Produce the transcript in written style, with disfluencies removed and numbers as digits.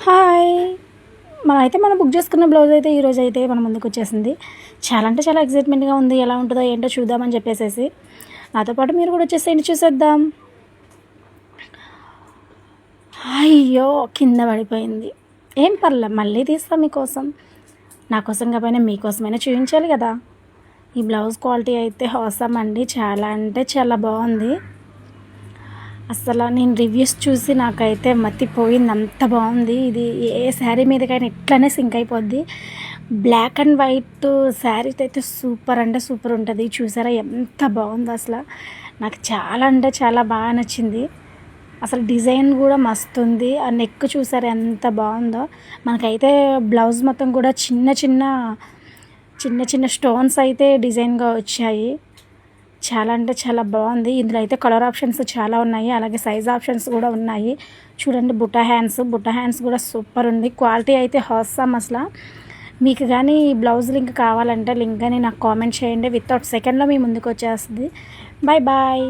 Hi! మనం book చేసుకున్న blouse అయితే ఈరోజు అయితే మన ముందుకు వచ్చేసింది. చాలా అంటే చాలా ఎక్సైట్‌మెంట్‌గా ఉంది. ఎలా ఉంటదో ఏంటో చూద్దామని చెప్పేసేసి. నాతో పాటు మీరు కూడా వచ్చేసేయండి చూసేద్దాం. అయ్యో! కింద పడిపోయింది. ఏం పర్లే మళ్ళీ తీస్తా మీకోసం. నా కోసం కాకపోయినా మీకోసమైనా చూయించాలి కదా! ఈ బ్లౌజ్ క్వాలిటీ అయితే ఆసమ్ అండి. చాలా అంటే చాలా బాగుంది. అసలు నేను రివ్యూస్ చూసి నాకైతే మతిపోయింది. అంత బాగుంది. ఇది ఏ శారీ మీదకైనా ఇట్లనే సింక్ అయిపోద్ది. బ్లాక్ అండ్ వైట్ శారీ అయితే సూపర్ అంటే సూపర్ ఉంటుంది. చూసారా ఎంత బాగుందో అసలు. నాకు చాలా అంటే చాలా బాగా నచ్చింది. అసలు డిజైన్ కూడా మస్తు ఉంది. ఆ నెక్ చూసారా ఎంత బాగుందో. మనకైతే బ్లౌజ్ మొత్తం కూడా చిన్న చిన్న స్టోన్స్ అయితే డిజైన్గా వచ్చాయి. చాలా అంటే చాలా బాగుంది. ఇందులో అయితే కలర్ ఆప్షన్స్ చాలా ఉన్నాయి. అలాగే సైజ్ ఆప్షన్స్ కూడా ఉన్నాయి. చూడండి బుట్ట హ్యాండ్స్ కూడా సూపర్ ఉంది. క్వాలిటీ అయితే హాసమ్ అసలు. మీకు కానీ ఈ బ్లౌజ్ లింక్ కావాలంటే లింక్ అని నాకు కామెంట్ చేయండి. వితౌట్ సెకండ్లో మీ ముందుకు వచ్చేస్తుంది. Bye bye.